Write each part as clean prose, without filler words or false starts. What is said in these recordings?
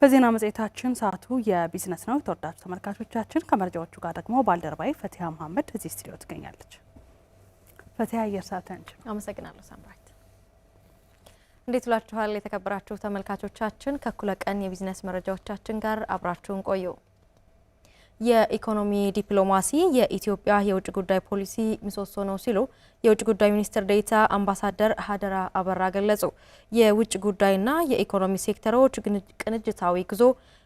በዜና መጽሔታችን ሰዓቱ የቢዝነስ ነው። ተወዳጁ ተመልካቾቻችን ከመረጃዎቹ ጋር ደግሞ ባልደረባይ ፈቲያ መሐመድ እዚህ ስቱዲዮ ትገኛለች። ፈቲያ የርሳተንች አመሰግናለሁ ሳምራይት። እንዴት ውላችኋል የተከበራችሁ ተመልካቾቻችን? ከኩለ ቀን የቢዝነስ መረጃዎቻችን ጋር አብራችሁን ቆዩ። የኢኮኖሚ ዲፕሎማሲ የኢትዮጵያ የውጭ ጉዳይ ፖሊሲ ምሰሶ ነው ሲሉ የውጭ ጉዳይ ሚኒስትር ዴኤታ አምባሳደር ሀደራ አበራ ገለጹ። የውጭ ጉዳይና የኢኮኖሚ ሴክተሮች ቅንጅታዊ ጉዞ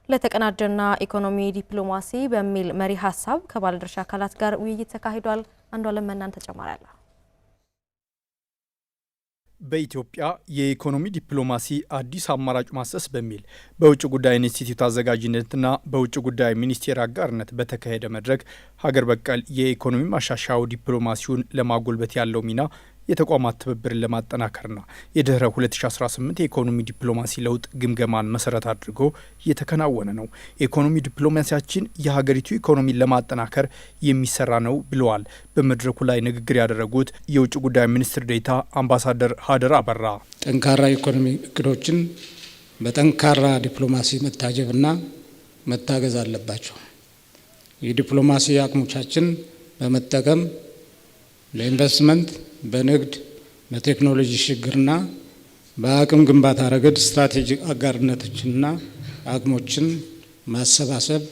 ለተቀናጀና ኢኮኖሚ ዲፕሎማሲ በሚል መሪ ሀሳብ ከባለድርሻ አካላት ጋር ውይይት ተካሂዷል። አንዷለም መናን ተጨማሪ አለ። በኢትዮጵያ የኢኮኖሚ ዲፕሎማሲ አዲስ አማራጭ ማሰስ በሚል በውጭ ጉዳይ ኢንስቲትዩት አዘጋጅነትና በውጭ ጉዳይ ሚኒስቴር አጋርነት በተካሄደ መድረክ ሀገር በቀል የኢኮኖሚ ማሻሻያው ዲፕሎማሲውን ለማጎልበት ያለው ሚና የተቋማት ትብብርን ለማጠናከርና የድህረ 2018 የኢኮኖሚ ዲፕሎማሲ ለውጥ ግምገማን መሰረት አድርጎ እየተከናወነ ነው። የኢኮኖሚ ዲፕሎማሲያችን የሀገሪቱ ኢኮኖሚን ለማጠናከር የሚሰራ ነው ብለዋል። በመድረኩ ላይ ንግግር ያደረጉት የውጭ ጉዳይ ሚኒስትር ዴኤታ አምባሳደር ሀደራ አበራ ጠንካራ ኢኮኖሚ እቅዶችን በጠንካራ ዲፕሎማሲ መታጀብና መታገዝ አለባቸው። የዲፕሎማሲ አቅሞቻችን በመጠቀም ለኢንቨስትመንት በንግድ በቴክኖሎጂ ሽግግርና በአቅም ግንባታ ረገድ ስትራቴጂክ አጋርነቶችንና አቅሞችን ማሰባሰብ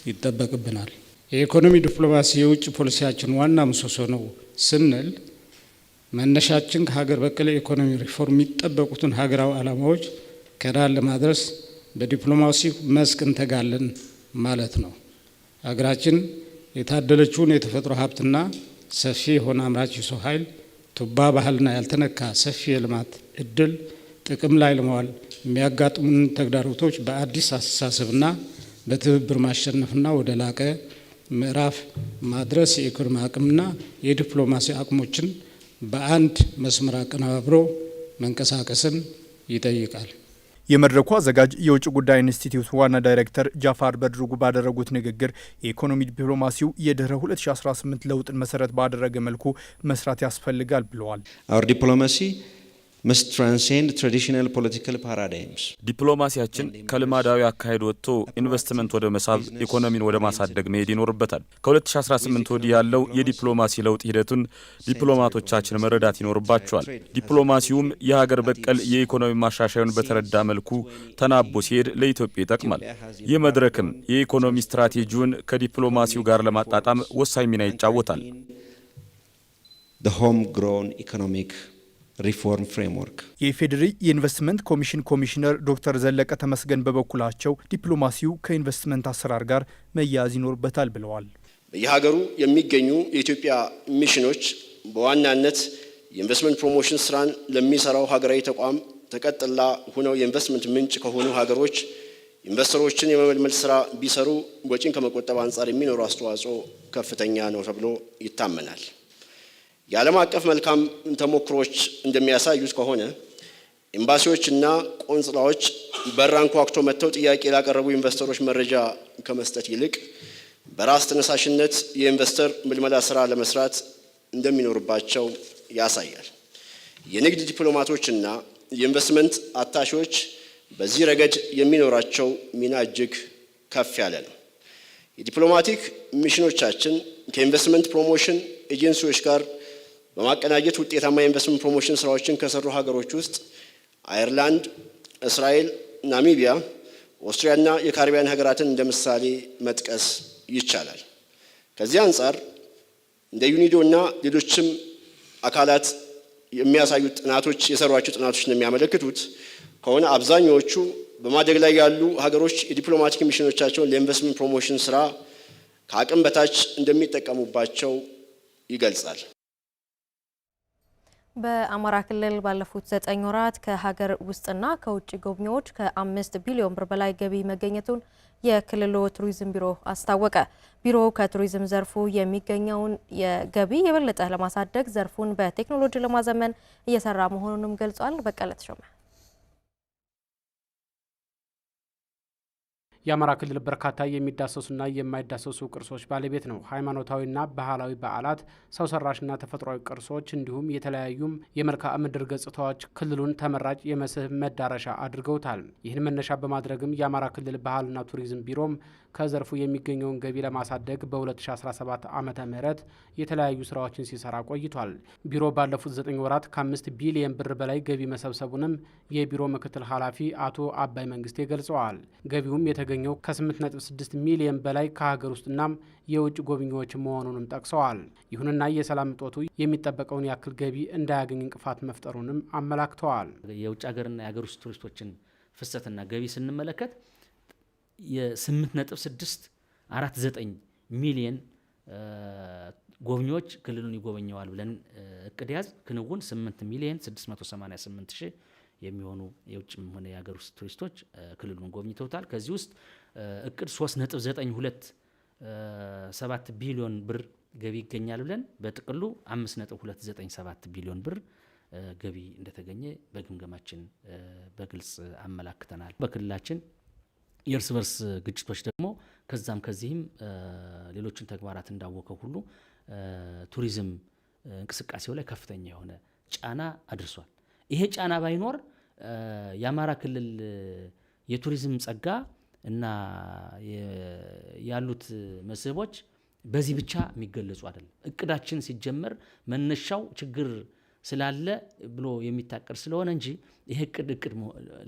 ይጠበቅብናል። የኢኮኖሚ ዲፕሎማሲ የውጭ ፖሊሲያችን ዋና ምሰሶ ነው ስንል መነሻችን ከሀገር በቀል ኢኮኖሚ ሪፎርም የሚጠበቁትን ሀገራዊ ዓላማዎች ከዳር ለማድረስ በዲፕሎማሲ መስክ እንተጋለን ማለት ነው። ሀገራችን የታደለችውን የተፈጥሮ ሀብትና ሰፊ የሆነ አምራች የሰው ኃይል ቱባ ባህልና ያልተነካ ሰፊ የልማት እድል ጥቅም ላይ ለማዋል የሚያጋጥሙን ተግዳሮቶች በአዲስ አስተሳሰብና በትብብር ማሸነፍና ወደ ላቀ ምዕራፍ ማድረስ የኢኮኖሚ አቅምና የዲፕሎማሲ አቅሞችን በአንድ መስመር አቀነባብሮ መንቀሳቀስን ይጠይቃል። የመድረኩ አዘጋጅ የውጭ ጉዳይ ኢንስቲትዩት ዋና ዳይሬክተር ጃፋር በድሩጉ ባደረጉት ንግግር የኢኮኖሚ ዲፕሎማሲው የድህረ 2018 ለውጥን መሰረት ባደረገ መልኩ መስራት ያስፈልጋል ብለዋል። Our diplomacy must transcend traditional political paradigms. ዲፕሎማሲያችን ከልማዳዊ አካሄድ ወጥቶ ኢንቨስትመንት ወደ መሳብ ኢኮኖሚን ወደ ማሳደግ መሄድ ይኖርበታል። ከ2018 ወዲህ ያለው የዲፕሎማሲ ለውጥ ሂደቱን ዲፕሎማቶቻችን መረዳት ይኖርባቸዋል። ዲፕሎማሲውም የሀገር በቀል የኢኮኖሚ ማሻሻያውን በተረዳ መልኩ ተናቦ ሲሄድ ለኢትዮጵያ ይጠቅማል። ይህ መድረክም የኢኮኖሚ ስትራቴጂውን ከዲፕሎማሲው ጋር ለማጣጣም ወሳኝ ሚና ይጫወታል። The homegrown economic ሪፎርም ፍሬምወርክ የኢፌዴሪ የኢንቨስትመንት ኮሚሽን ኮሚሽነር ዶክተር ዘለቀ ተመስገን በበኩላቸው ዲፕሎማሲው ከኢንቨስትመንት አሰራር ጋር መያያዝ ይኖርበታል ብለዋል። በየሀገሩ የሚገኙ የኢትዮጵያ ሚሽኖች በዋናነት የኢንቨስትመንት ፕሮሞሽን ስራን ለሚሰራው ሀገራዊ ተቋም ተቀጥላ ሆነው የኢንቨስትመንት ምንጭ ከሆኑ ሀገሮች ኢንቨስተሮችን የመመልመል ስራ ቢሰሩ ወጪን ከመቆጠብ አንጻር የሚኖረው አስተዋጽኦ ከፍተኛ ነው ተብሎ ይታመናል። የዓለም አቀፍ መልካም ተሞክሮች እንደሚያሳዩት ከሆነ ኤምባሲዎችና ቆንጽላዎች በር አንኳኩተው መጥተው ጥያቄ ላቀረቡ ኢንቨስተሮች መረጃ ከመስጠት ይልቅ በራስ ተነሳሽነት የኢንቨስተር ምልመላ ስራ ለመስራት እንደሚኖርባቸው ያሳያል። የንግድ ዲፕሎማቶችና የኢንቨስትመንት አታሺዎች በዚህ ረገድ የሚኖራቸው ሚና እጅግ ከፍ ያለ ነው። የዲፕሎማቲክ ሚሽኖቻችን ከኢንቨስትመንት ፕሮሞሽን ኤጀንሲዎች ጋር በማቀናጀት ውጤታማ የኢንቨስትመንት ፕሮሞሽን ስራዎችን ከሰሩ ሀገሮች ውስጥ አየርላንድ፣ እስራኤል፣ ናሚቢያ፣ ኦስትሪያና የካሪቢያን ሀገራትን እንደ ምሳሌ መጥቀስ ይቻላል። ከዚህ አንጻር እንደ ዩኒዶ እና ሌሎችም አካላት የሚያሳዩት ጥናቶች የሰሯቸው ጥናቶች እንደሚያመለክቱት ከሆነ አብዛኛዎቹ በማደግ ላይ ያሉ ሀገሮች የዲፕሎማቲክ ሚሽኖቻቸውን ለኢንቨስትመንት ፕሮሞሽን ስራ ከአቅም በታች እንደሚጠቀሙባቸው ይገልጻል። በአማራ ክልል ባለፉት 9 ወራት ከሀገር ውስጥና ከውጭ ጎብኚዎች ከ5 ቢሊዮን ብር በላይ ገቢ መገኘቱን የክልሉ ቱሪዝም ቢሮ አስታወቀ። ቢሮው ከቱሪዝም ዘርፉ የሚገኘውን የገቢ የበለጠ ለማሳደግ ዘርፉን በቴክኖሎጂ ለማዘመን እየሰራ መሆኑንም ገልጿል። በቀለ ተሾመ የአማራ ክልል በርካታ የሚዳሰሱና የማይዳሰሱ ቅርሶች ባለቤት ነው። ሃይማኖታዊና ባህላዊ በዓላት፣ ሰው ሰራሽና ተፈጥሯዊ ቅርሶች እንዲሁም የተለያዩም የመልክዓ ምድር ገጽታዎች ክልሉን ተመራጭ የመስህብ መዳረሻ አድርገውታል። ይህን መነሻ በማድረግም የአማራ ክልል ባህልና ቱሪዝም ቢሮም ከዘርፉ የሚገኘውን ገቢ ለማሳደግ በ2017 ዓመተ ምህረት የተለያዩ ስራዎችን ሲሰራ ቆይቷል። ቢሮ ባለፉት 9 ወራት ከ5 ቢሊዮን ብር በላይ ገቢ መሰብሰቡንም የቢሮ ምክትል ኃላፊ አቶ አባይ መንግስቴ ገልጸዋል። ገቢውም የተገኘው ከ8.6 ሚሊዮን በላይ ከሀገር ውስጥና የውጭ ጎብኚዎች መሆኑንም ጠቅሰዋል። ይሁንና የሰላም እጦቱ የሚጠበቀውን ያክል ገቢ እንዳያገኝ እንቅፋት መፍጠሩንም አመላክተዋል። የውጭ ሀገርና የሀገር ውስጥ ቱሪስቶችን ፍሰትና ገቢ ስንመለከት የ8.649 ሚሊዮን ጎብኚዎች ክልሉን ይጎበኘዋል ብለን እቅድ ያዝ ክንውን 8 ሚሊዮን 688 ሺህ የሚሆኑ የውጭም ሆነ የሀገር ውስጥ ቱሪስቶች ክልሉን ጎብኝተውታል። ከዚህ ውስጥ እቅድ 3.927 ቢሊዮን ብር ገቢ ይገኛል ብለን በጥቅሉ 5.297 ቢሊዮን ብር ገቢ እንደተገኘ በግምገማችን በግልጽ አመላክተናል። በክልላችን የእርስ በርስ ግጭቶች ደግሞ ከዛም ከዚህም ሌሎችን ተግባራት እንዳወቀው ሁሉ ቱሪዝም እንቅስቃሴው ላይ ከፍተኛ የሆነ ጫና አድርሷል። ይሄ ጫና ባይኖር የአማራ ክልል የቱሪዝም ጸጋ እና ያሉት መስህቦች በዚህ ብቻ የሚገለጹ አይደለም። እቅዳችን ሲጀመር መነሻው ችግር ስላለ ብሎ የሚታቀድ ስለሆነ እንጂ ይሄ እቅድ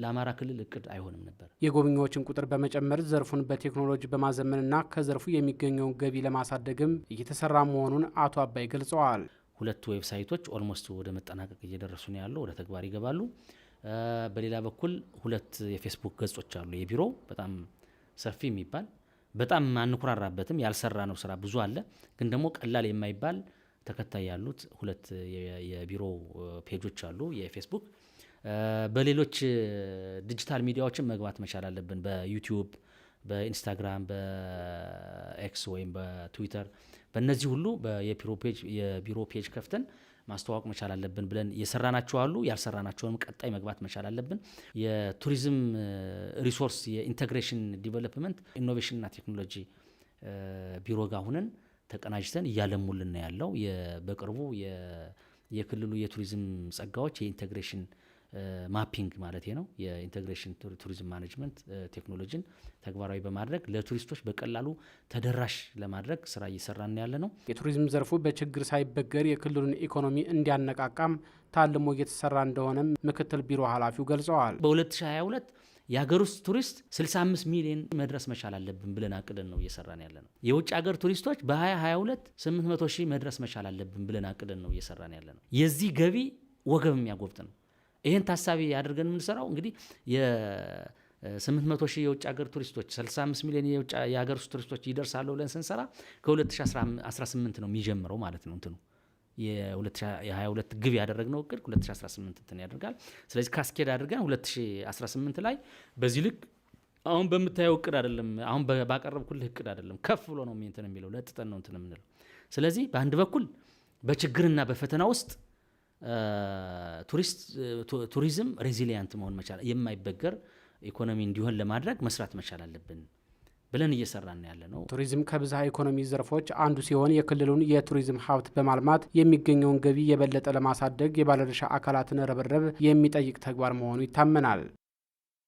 ለአማራ ክልል እቅድ አይሆንም ነበር። የጎብኚዎችን ቁጥር በመጨመር ዘርፉን በቴክኖሎጂ በማዘመንና ከዘርፉ የሚገኘውን ገቢ ለማሳደግም እየተሰራ መሆኑን አቶ አባይ ገልጸዋል። 2 ዌብሳይቶች ኦልሞስት ወደ መጠናቀቅ እየደረሱ ነው ያለው፣ ወደ ተግባር ይገባሉ። በሌላ በኩል 2 የፌስቡክ ገጾች አሉ። የቢሮ በጣም ሰፊ የሚባል በጣም አንኩራራበትም ያልሰራ ነው ስራ ብዙ አለ፣ ግን ደግሞ ቀላል የማይባል ተከታይ ያሉት 2 የቢሮ ፔጆች አሉ የፌስቡክ። በሌሎች ዲጂታል ሚዲያዎችን መግባት መቻል አለብን። በዩቲዩብ፣ በኢንስታግራም፣ በኤክስ ወይም በትዊተር በእነዚህ ሁሉ የቢሮ ፔጅ ከፍተን ማስተዋወቅ መቻል አለብን ብለን የሰራናቸው አሉ። ያልሰራናቸውንም ቀጣይ መግባት መቻል አለብን። የቱሪዝም ሪሶርስ የኢንቴግሬሽን ዲቨሎፕመንት ኢኖቬሽንና ቴክኖሎጂ ቢሮ ጋር ሁነን ተቀናጅተን እያለሙልን ያለው በቅርቡ የክልሉ የቱሪዝም ጸጋዎች የኢንቴግሬሽን ማፒንግ ማለት ነው የኢንቴግሬሽን ቱሪዝም ማኔጅመንት ቴክኖሎጂን ተግባራዊ በማድረግ ለቱሪስቶች በቀላሉ ተደራሽ ለማድረግ ስራ እየሰራን ያለ ነው። የቱሪዝም ዘርፉ በችግር ሳይበገር የክልሉን ኢኮኖሚ እንዲያነቃቃም ታልሞ እየተሰራ እንደሆነም ምክትል ቢሮ ኃላፊው ገልጸዋል። በ2022 የሀገር ውስጥ ቱሪስት 65 ሚሊዮን መድረስ መቻል አለብን ብለን አቅደን ነው እየሰራን ያለ ነው። የውጭ ሀገር ቱሪስቶች በ2022 800 ሺህ መድረስ መቻል አለብን ብለን አቅደን ነው እየሰራን ያለ ነው። የዚህ ገቢ ወገብ የሚያጎብጥ ነው። ይህን ታሳቢ አድርገን የምንሰራው እንግዲህ የ800 ሺህ የውጭ ሀገር ቱሪስቶች 65 ሚሊዮን የሀገር ውስጥ ቱሪስቶች ይደርሳሉ ብለን ስንሰራ ከ2018 ነው የሚጀምረው ማለት ነው። እንትኑ የ2022 ግብ ያደረግነው እቅድ 2018 እንትን ያደርጋል። ስለዚህ ካስኬድ አድርገን 2018 ላይ በዚህ ልክ አሁን በምታየው እቅድ አይደለም፣ አሁን ባቀረብኩልህ እቅድ አይደለም፣ ከፍ ብሎ ነው እንትን የሚለው ለጥጠን ነው እንትን የምንለው። ስለዚህ በአንድ በኩል በችግርና በፈተና ውስጥ ቱሪዝም ሬዚሊያንት መሆን መቻል የማይበገር ኢኮኖሚ እንዲሆን ለማድረግ መስራት መቻል አለብን ብለን እየሰራን ያለ ነው። ቱሪዝም ከብዝሃ ኢኮኖሚ ዘርፎች አንዱ ሲሆን የክልሉን የቱሪዝም ሀብት በማልማት የሚገኘውን ገቢ የበለጠ ለማሳደግ የባለድርሻ አካላትን ርብርብ የሚጠይቅ ተግባር መሆኑ ይታመናል።